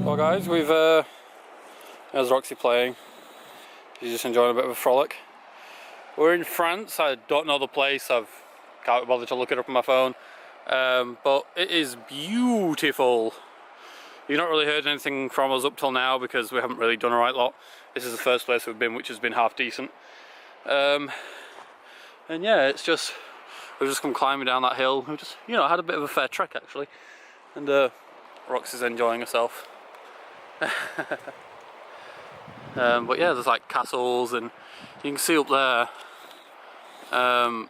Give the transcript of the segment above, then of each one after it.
Well guys, there's Roxy playing. She's just enjoying a bit of a frolic. We're in France. I don't know the place. I can't bother to look it up on my phone. But it is beautiful. You've not really heard anything from us up till now because we haven't really done a right lot. This is the first place we've been which has been half decent. And yeah, we've just come climbing down that hill. We've just, had a bit of a fair trek actually. And Roxy's enjoying herself. But yeah, there's like castles, and you can see up there,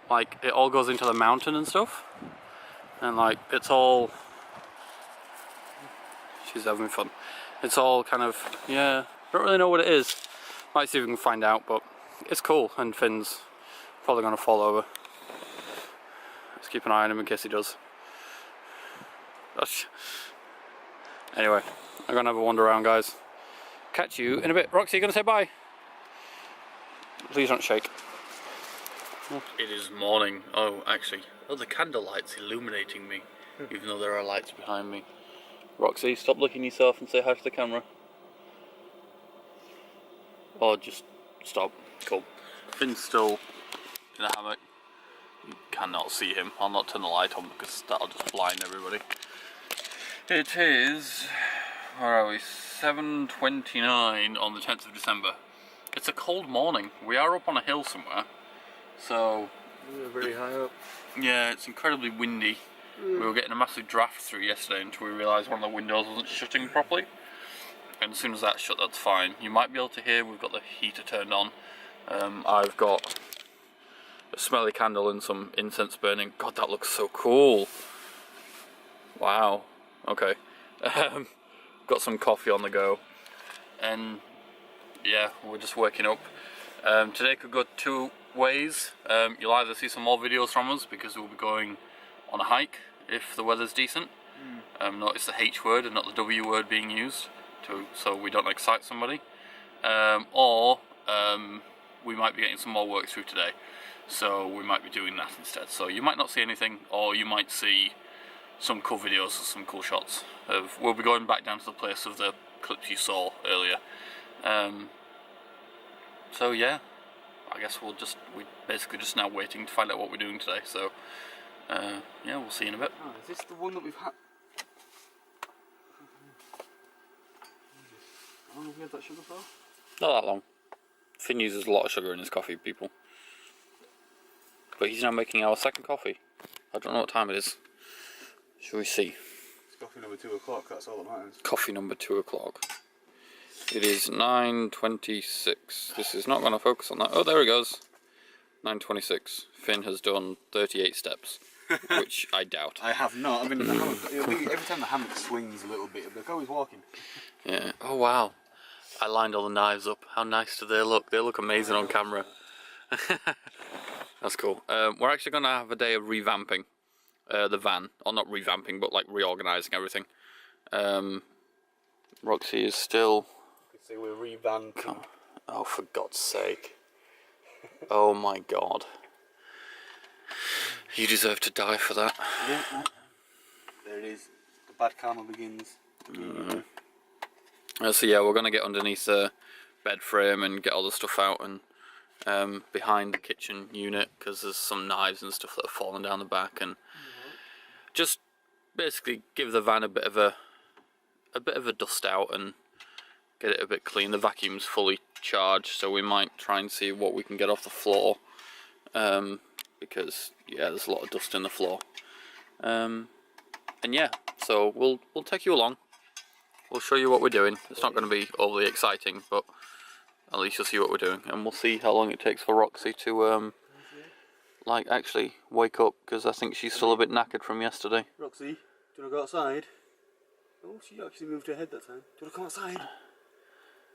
like it all goes into the mountain and stuff, and like it's all, she's having fun. It's all kind of, don't really know what it is. Might see if we can find out, but it's cool, and Finn's probably gonna fall over. Let's keep an eye on him in case he does. Anyway, I'm gonna have a wander around, guys. Catch you in a bit. Roxy, you gonna say bye? Please don't shake. It is morning. Oh, actually, the candlelight's illuminating me, even though there are lights behind me. Roxy, stop looking yourself and say hi to the camera. Or just stop. Cool. Finn's still in a hammock. You cannot see him. I'll not turn the light on because that'll just blind everybody. It is, where are we, 7:29 on the 10th of December. It's a cold morning. We are up on a hill somewhere, so... We're very high up. Yeah, it's incredibly windy. We were getting a massive draft through yesterday until we realised one of the windows wasn't shutting properly. And as soon as that's shut, that's fine. You might be able to hear, we've got the heater turned on. I've got a smelly candle and some incense burning. God, that looks so cool. Wow. Okay. Got some coffee on the go. And yeah, we're just waking up. Today could go two ways. You'll either see some more videos from us because we'll be going on a hike if the weather's decent. Notice the H word and not the W word being used so we don't excite somebody. Or we might be getting some more work through today. So we might be doing that instead. So you might not see anything, or you might see some cool videos or some cool shots. We'll be going back down to the place of the clips you saw earlier. So yeah, I guess we're basically just now waiting to find out what we're doing today. So yeah, we'll see in a bit. Oh, is this the one that we've had? How long have we had that sugar for? Not that long. Finn uses a lot of sugar in his coffee, people. But he's now making our second coffee. I don't know what time it is. Shall we see? It's coffee number 2 o'clock, that's all that matters. Coffee number 2 o'clock. It is 9:26. This is not going to focus on that. Oh, there it goes. 9:26. Finn has done 38 steps, which I doubt. I have not. I mean, the hammock, every time the hammock swings a little bit, it'll be always walking. Yeah. Oh, wow. I lined all the knives up. How nice do they look? They look amazing on camera. That's cool. We're actually going to have a day of revamping the van. Or not revamping, but like reorganising everything. Roxy is still... You can see we're revamping. Oh, for God's sake. Oh my God. You deserve to die for that. Yeah. There it is. The bad karma begins. So yeah, we're going to get underneath the bed frame and get all the stuff out and behind the kitchen unit because there's some knives and stuff that have fallen down the back, and just basically give the van a bit of a dust out and get it a bit clean. The vacuum's fully charged, so we might try and see what we can get off the floor, because yeah, there's a lot of dust in the floor. And yeah, so we'll take you along. We'll show you what we're doing. It's not going to be overly exciting, but at least you'll see what we're doing, and we'll see how long it takes for Roxy to like actually wake up, because I think she's still a bit knackered from yesterday. Roxy, do you want to go outside? Oh, she actually moved her head that time. Do you want to come outside?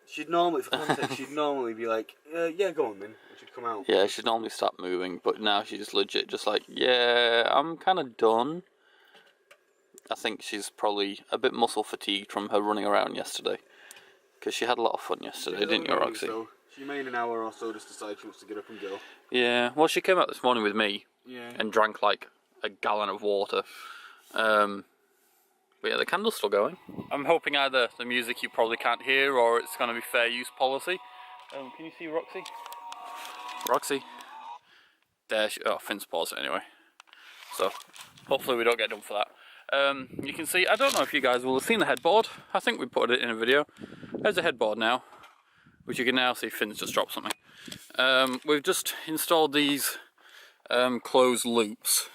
She'd normally, for context, she'd normally be like, yeah, go on then. And she'd come out. Yeah, she'd normally start moving, but now she's legit just like, yeah, I'm kind of done. I think she's probably a bit muscle fatigued from her running around yesterday. Because she had a lot of fun yesterday, didn't you, Roxy? So. She may in an hour or so just decide she wants to get up and go. Yeah, well, she came out this morning with me and drank like a gallon of water. But yeah, the candle's still going. I'm hoping either the music you probably can't hear or it's going to be fair use policy. Can you see Roxy? Roxy? There she, oh, Finn's paused it anyway. So, hopefully we don't get done for that. You can see, I don't know if you guys will have seen the headboard. I think we put it in a video. There's a headboard now, which you can now see Finn's just dropped something. We've just installed these closed loops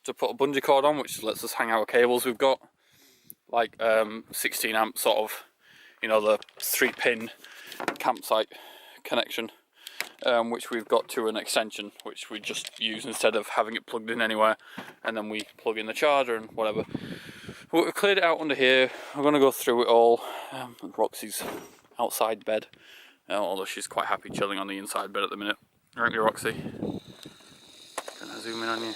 to put a bungee cord on, which lets us hang our cables. We've got like 16 amp sort of, you know, the 3-pin campsite connection, which we've got to an extension, which we just use instead of having it plugged in anywhere, and then we plug in the charger and whatever. We've cleared it out under here. We're going to go through it all. Roxy's outside bed, although she's quite happy chilling on the inside bed at the minute. Aren't you, Roxy? Can I zoom in on you?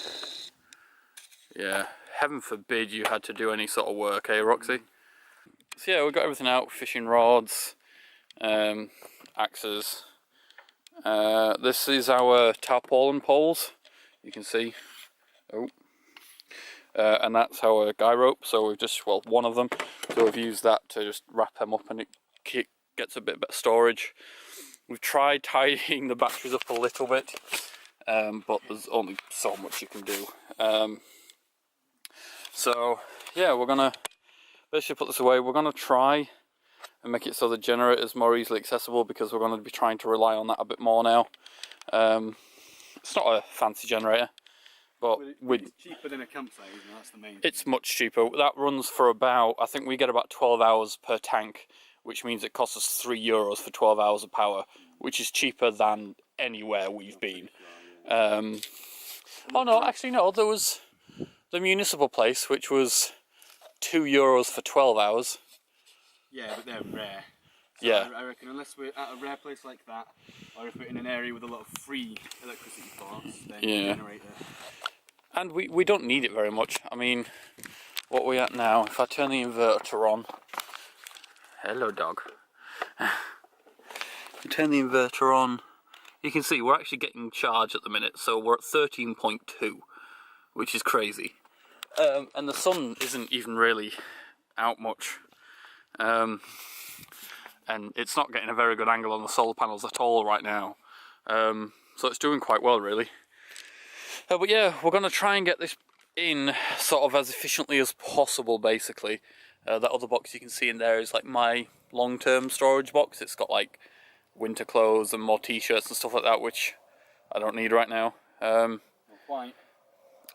Yeah, heaven forbid you had to do any sort of work, eh, Roxy? So yeah, we've got everything out, fishing rods, axes. This is our tarpaulin poles, you can see. Oh. And that's our guy rope, so we've just, well, one of them. So we've used that to just wrap them up and it gets a bit better storage. We've tried tidying the batteries up a little bit, but there's only so much you can do. So yeah, we're gonna basically put this away. We're gonna try and make it so the generator is more easily accessible, because we're gonna be trying to rely on that a bit more now. It's not a fancy generator, but it's cheaper than a campsite, isn't it? That's the main thing. It's much cheaper. That runs for about, I think we get about 12 hours per tank, which means it costs us €3 for 12 hours of power, which is cheaper than anywhere we've been. Oh no, actually no, there was the municipal place, which was €2 for 12 hours. Yeah, but they're rare. So yeah. I reckon unless we're at a rare place like that, or if we're in an area with a lot of free electricity ports, then yeah. generator. And we don't need it very much. I mean, what we're at now, if I turn the inverter on, hello dog. If you turn the inverter on, you can see we're actually getting charged at the minute, so we're at 13.2, which is crazy. And the sun isn't even really out much. And it's not getting a very good angle on the solar panels at all right now. So it's doing quite well, really. But yeah, we're going to try and get this in sort of as efficiently as possible, basically. That other box you can see in there is like my long-term storage box. It's got like winter clothes and more t-shirts and stuff like that, which I don't need right now. Not quite.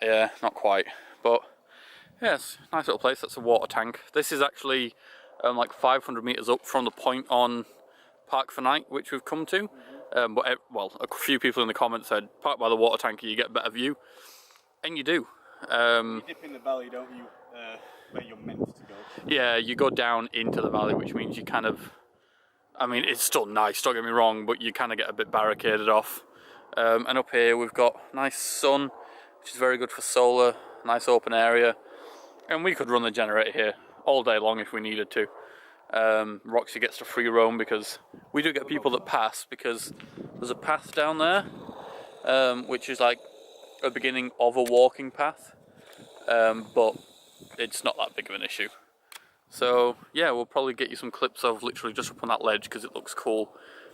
Yeah, not quite. But yeah, it's a nice little place. That's a water tank. This is actually like 500 metres up from the point on Park for Night, which we've come to. But well, a few people in the comments said, park by the water tank and you get a better view. And you do. You dip in the valley, don't you, where you're meant to go. Yeah, you go down into the valley, which means you kind of, I mean, it's still nice, don't get me wrong, but you kind of get a bit barricaded off. And up here we've got nice sun, which is very good for solar, nice open area. And we could run the generator here all day long if we needed to. Roxy gets to free roam because we do get people that pass, because there's a path down there, which is like a beginning of a walking path, but it's not that big of an issue. So yeah, we'll probably get you some clips of literally just up on that ledge because it looks cool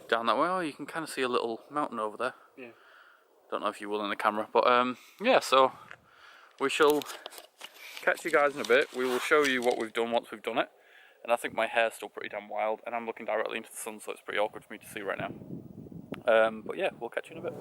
down that way. Oh, you can kind of see a little mountain over there. Yeah. Don't know if you will in the camera, but yeah, so we shall catch you guys in a bit. We will show you what we've done once we've done it. And I think my hair's still pretty damn wild, and I'm looking directly into the sun, so it's pretty awkward for me to see right now. But yeah, we'll catch you in a bit.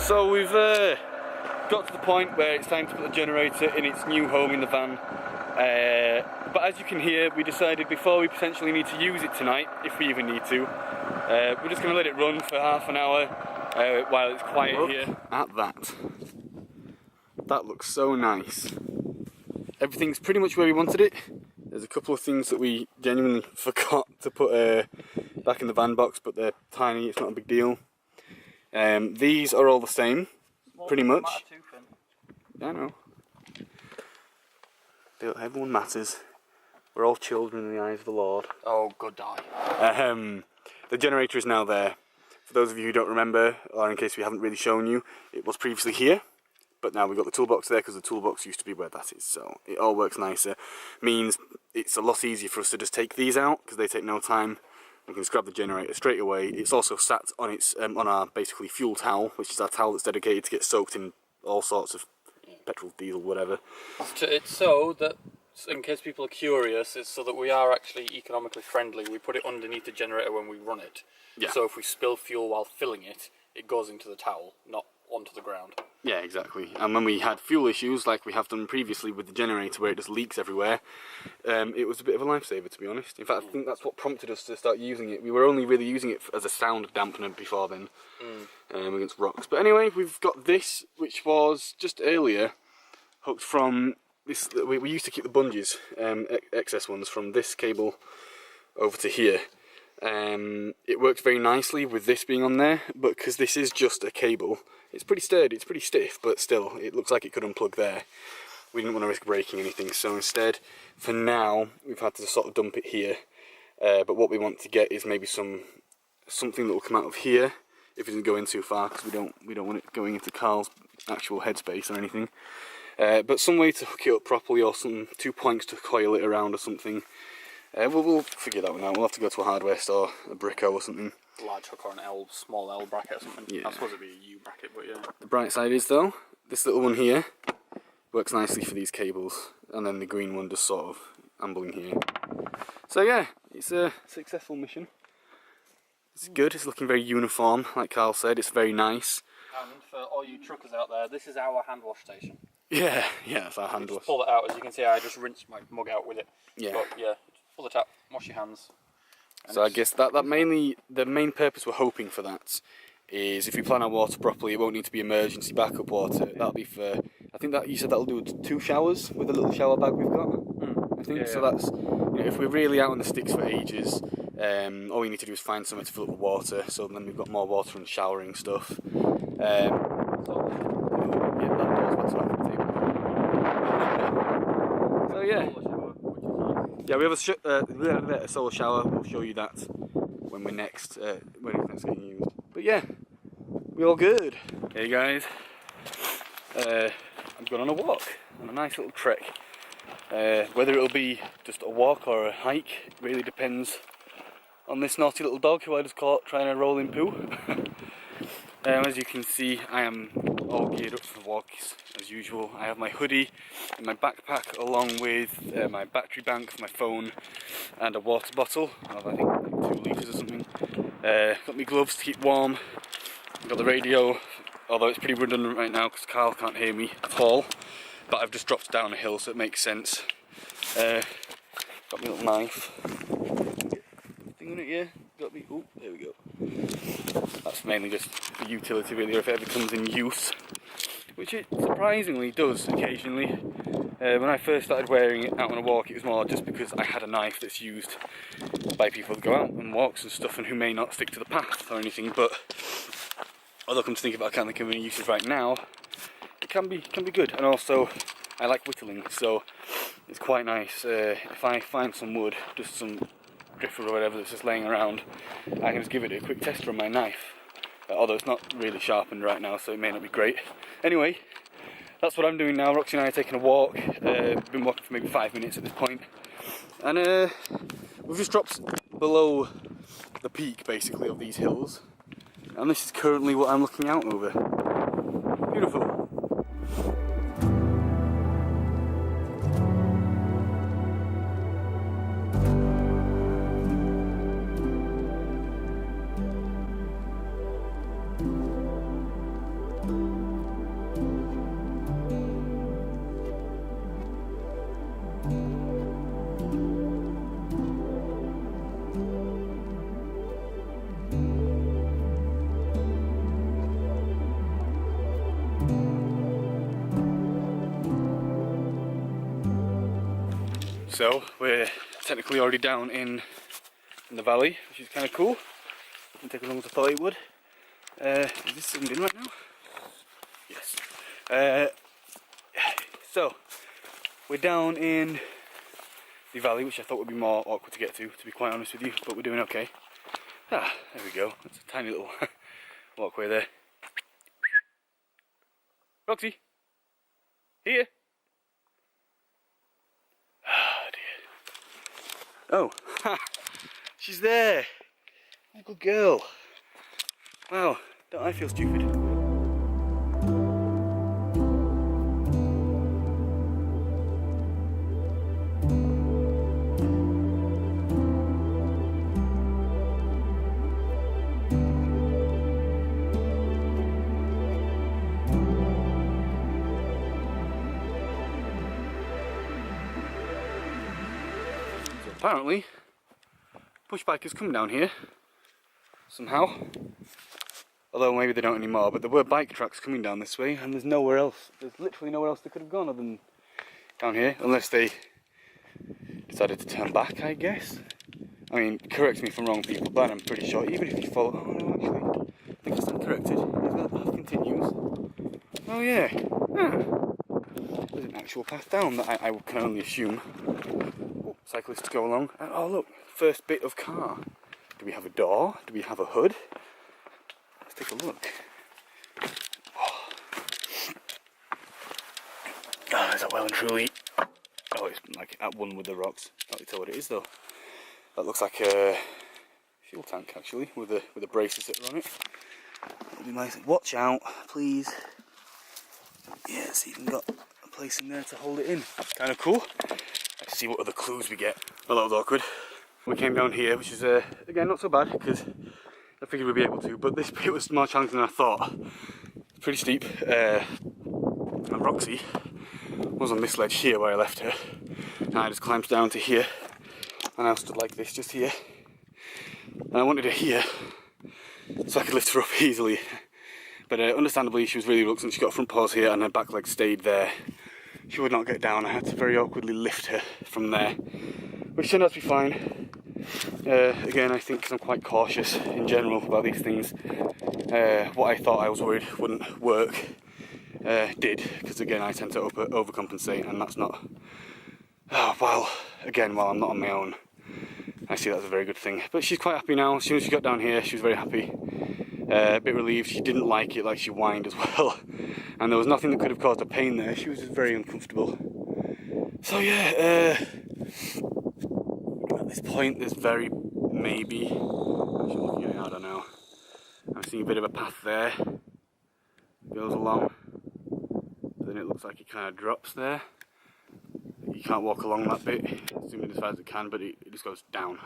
So we've got to the point where it's time to put the generator in its new home in the van. But as you can hear, we decided before we potentially need to use it tonight, if we even need to, We're just going to let it run for half an hour while it's quiet here. At that. That looks so nice. Everything's pretty much where we wanted it. There's a couple of things that we genuinely forgot to put back in the van box, but they're tiny, it's not a big deal. These are all the same, pretty much. I know. Everyone matters. We're all children in the eyes of the Lord. Oh, good die. The generator is now there. For those of you who don't remember, or in case we haven't really shown you, it was previously here. But now we've got the toolbox there because the toolbox used to be where that is. So it all works nicer. Means it's a lot easier for us to just take these out because they take no time. We can just grab the generator straight away. It's also sat on its on our basically fuel towel, which is our towel that's dedicated to get soaked in all sorts of petrol, diesel, whatever. It's so that, in case people are curious, it's so that we are actually economically friendly. We put it underneath the generator when we run it. Yeah. So if we spill fuel while filling it, it goes into the towel, not onto the ground. Yeah, exactly. And when we had fuel issues, like we have done previously with the generator where it just leaks everywhere, it was a bit of a lifesaver, to be honest. In fact, I think that's what prompted us to start using it. We were only really using it as a sound dampener before then, against rocks. But anyway, we've got this, which was just earlier hooked from this. We used to keep the bungees, excess ones, from this cable over to here. It works very nicely with this being on there, but because this is just a cable, it's pretty sturdy, it's pretty stiff, but still, it looks like it could unplug there. We didn't want to risk breaking anything, so instead, for now, we've had to sort of dump it here. But what we want to get is maybe something that will come out of here, if it doesn't go in too far, because we don't want it going into Carl's actual headspace or anything. But some way to hook it up properly, or some 2 points to coil it around or something. We'll figure that one out. We'll have to go to a hardware store, a Brico or something. Large hook or an small L bracket or something. Yeah. I suppose it'd be a U bracket, but yeah. The bright side is though, this little one here works nicely for these cables, and then the green one just sort of ambling here. So yeah, it's a successful mission. It's good, it's looking very uniform, like Carl said, it's very nice. And for all you truckers out there, this is our hand wash station. Yeah, that's our hand wash. Just pull it out, as you can see, I just rinsed my mug out with it. Yeah. But yeah, pull the tap, wash your hands. So I guess that mainly, the main purpose we're hoping for that is if we plan our water properly, it won't need to be emergency backup water. That'll be for, I think that you said that'll do 2 showers with the little shower bag we've got. I think, so that's, you know, if we're really out on the sticks for ages, all we need to do is find somewhere to fill up the water, so then we've got more water and showering stuff. Yeah, that door's what's back at the table. So yeah. Yeah, we have a solar shower. We'll show you that when we're next, when it's next getting used. But yeah, we're all good. Hey guys, I'm going on a walk, on a nice little trek. Whether it'll be just a walk or a hike really depends on this naughty little dog who I just caught trying to roll in poo. As you can see, I am all geared up for the walks as usual. I have my hoodie in my backpack along with my battery bank for my phone and a water bottle of I think like 2 litres or something. Got my gloves to keep warm. Got the radio, although it's pretty redundant right now because Carl can't hear me at all. But I've just dropped down a hill, so it makes sense. Got my little knife. Thing on it, yeah. Got me. Oh, there we go. That's mainly just for utility, really, or if it ever comes in use, which it surprisingly does occasionally. When I first started wearing it out on a walk, it was more just because I had a knife that's used by people that go out on walks and stuff, and who may not stick to the path or anything. But although come to think of it, I can't think of any uses right now. It can be good, and also I like whittling, so it's quite nice. If I find some wood, just some driftwood or whatever that's just laying around, I can just give it a quick test on my knife. Although it's not really sharpened right now, so it may not be great. Anyway, that's what I'm doing now. Roxy and I are taking a walk. We've been walking for maybe 5 minutes at this point, and we've just dropped below the peak, basically, of these hills, and this is currently what I'm looking out over. Beautiful. So we're technically already down in the valley, which is kind of cool. Didn't take as long as I thought it would. Is this zoomed in right now? Yes. So we're down in the valley, which I thought would be more awkward to get to be quite honest with you, but we're doing okay. Ah, there we go. That's a tiny little walkway there. Roxy, here. Oh, she's there. Oh, good girl. Wow, don't I feel stupid? Apparently, push bikers come down here somehow, although maybe they don't anymore, but there were bike tracks coming down this way and there's nowhere else, there's literally nowhere else they could have gone other than down here, unless they decided to turn back, I guess. I mean, correct me if I'm wrong people, but I'm pretty sure even if you follow, oh no actually, I think I stand corrected, the path continues. Oh yeah, there's an actual path down that I can only assume cyclists go along. And oh look, first bit of car. Do we have a door? Do we have a hood? Let's take a look. Oh, is that well and truly? Oh, it's like at one with the rocks. Can't tell what it is though. That looks like a fuel tank actually, with the braces that are on it. That'd be nice. Watch out, please. Yeah, it's even got a place in there to hold it in. That's kind of cool. Let's see what other clues we get. A little awkward. We came down here, which is again not so bad because I figured we'd be able to, but this bit was more challenging than I thought. Pretty steep. And Roxy was on this ledge here where I left her, and I just climbed down to here, and I stood like this just here. And I wanted her here so I could lift her up easily. But understandably, she was really reluctant. She got front paws here, and her back leg stayed there. She would not get down. I had to very awkwardly lift her from there, which turned out to be fine. Again, I think because I'm quite cautious in general about these things, what I thought I was worried wouldn't work did, because again I tend to overcompensate, and that's not, while I'm not on my own, I see that as a very good thing. But she's quite happy now. As soon as she got down here, she was very happy. A bit relieved. She didn't like it, like she whined as well, and there was nothing that could have caused her pain there. She was just very uncomfortable. So yeah, at this point there's very maybe, actually looking at it, I don't know, I'm seeing a bit of a path there, goes along, then it looks like it kind of drops there. You can't walk along that bit, zooming as far as it can, but it just goes down.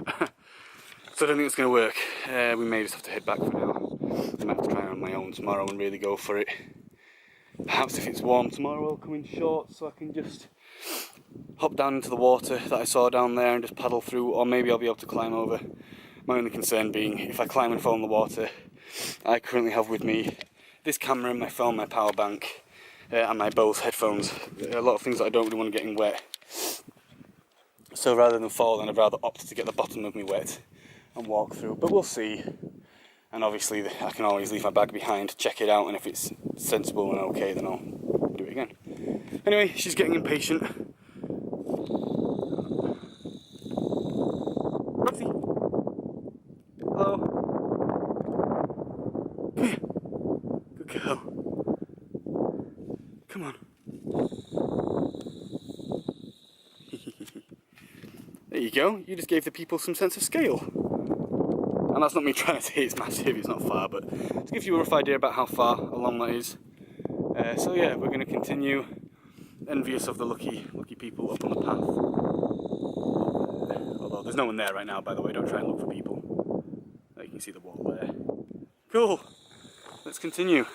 So I don't think it's going to work. We may just have to head back for now. I might have to try it on my own tomorrow and really go for it. Perhaps if it's warm tomorrow I'll come in shorts so I can just hop down into the water that I saw down there and just paddle through, or maybe I'll be able to climb over. My only concern being if I climb and fall in the water, I currently have with me this camera, my phone, my power bank, and my Bose headphones. A lot of things that I don't really want to get in wet. So rather than fall, then I'd rather opt to get the bottom of me wet and walk through, but we'll see. And obviously I can always leave my bag behind, check it out, and if it's sensible and okay, then I'll do it again. Anyway, she's getting impatient. Roxy! Hello? Come here. Good girl. Come on. There you go, you just gave the people some sense of scale. And that's not me trying to say it's massive, it's not far, but it gives you a rough idea about how far along that is. So yeah, we're going to continue, envious of the lucky people up on the path. Although there's no one there right now, by the way, don't try and look for people. You can see the wall there. Cool, let's continue.